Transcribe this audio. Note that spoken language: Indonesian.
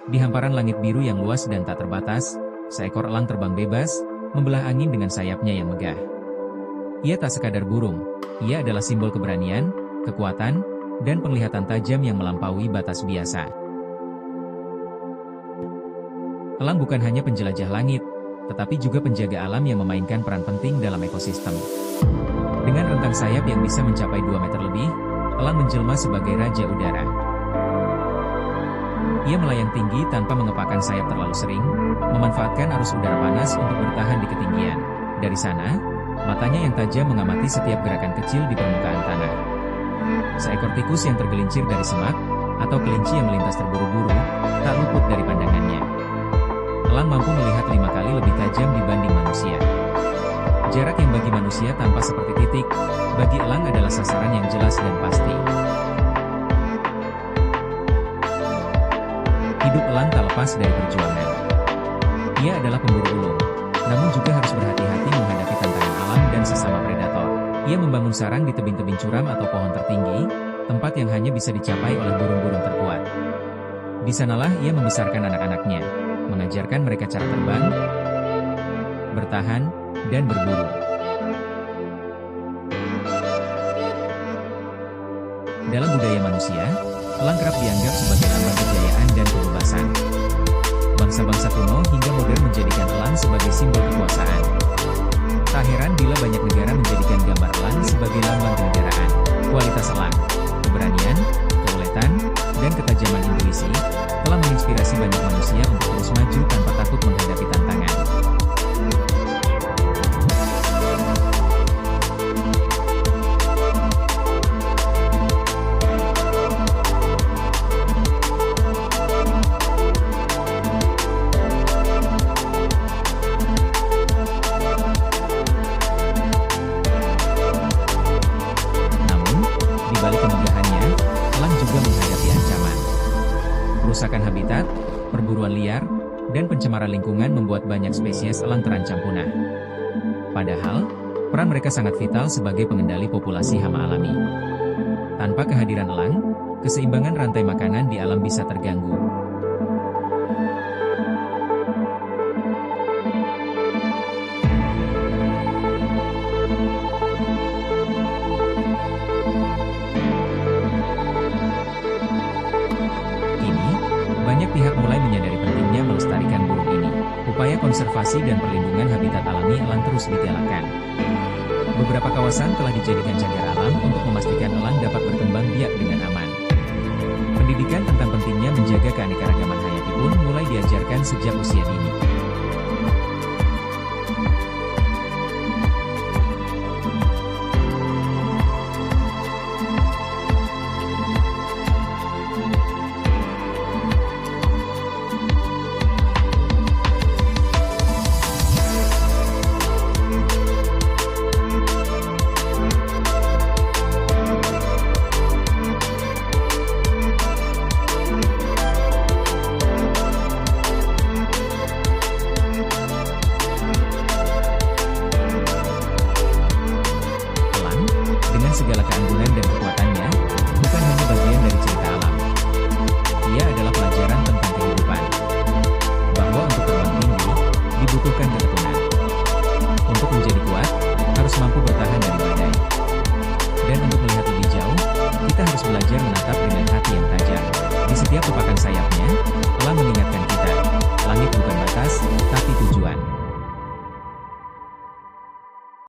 Di hamparan langit biru yang luas dan tak terbatas, seekor elang terbang bebas, membelah angin dengan sayapnya yang megah. Ia tak sekadar burung, ia adalah simbol keberanian, kekuatan, dan penglihatan tajam yang melampaui batas biasa. Elang bukan hanya penjelajah langit, tetapi juga penjaga alam yang memainkan peran penting dalam ekosistem. Dengan rentang sayap yang bisa mencapai 2 meter lebih, elang menjelma sebagai raja udara. Ia melayang tinggi tanpa mengepakkan sayap terlalu sering, memanfaatkan arus udara panas untuk bertahan di ketinggian. Dari sana, matanya yang tajam mengamati setiap gerakan kecil di permukaan tanah. Seekor tikus yang tergelincir dari semak, atau kelinci yang melintas terburu-buru, tak luput dari pandangannya. Elang mampu melihat 5 kali lebih tajam dibanding manusia. Jarak yang bagi manusia tampak seperti titik, bagi elang adalah sasaran yang jelas dan pasti. Hidup elang tak lepas dari perjuangan. Ia adalah pemburu ulung, namun juga harus berhati-hati menghadapi tantangan alam dan sesama predator. Ia membangun sarang di tebing-tebing curam atau pohon tertinggi, tempat yang hanya bisa dicapai oleh burung-burung terkuat. Di sanalah ia membesarkan anak-anaknya, mengajarkan mereka cara terbang, bertahan, dan berburu. Dalam budaya manusia, elang kerap dianggap sebagai lambang kejayaan dan kebebasan. Bangsa-bangsa kuno hingga modern menjadikan elang sebagai simbol kekuasaan. Tak heran bila banyak negara menjadikan gambar elang sebagai lambang kenegaraan. Kualitas elang, keberanian, keuletan, dan ketajaman intuisi telah menginspirasi banyak manusia untuk terus maju tanpa takut menghadapi tantangan. Di balik kemegahannya, elang juga menghadapi ancaman. Kerusakan habitat, perburuan liar, dan pencemaran lingkungan membuat banyak spesies elang terancam punah. Padahal, peran mereka sangat vital sebagai pengendali populasi hama alami. Tanpa kehadiran elang, keseimbangan rantai makanan di alam bisa terganggu. Banyak pihak mulai menyadari pentingnya melestarikan burung ini. Upaya konservasi dan perlindungan habitat alami elang terus digalakan. Beberapa kawasan telah dijadikan cagar alam untuk memastikan elang dapat berkembang biak dengan aman. Pendidikan tentang pentingnya menjaga keanekaragaman hayati pun mulai diajarkan sejak usia dini.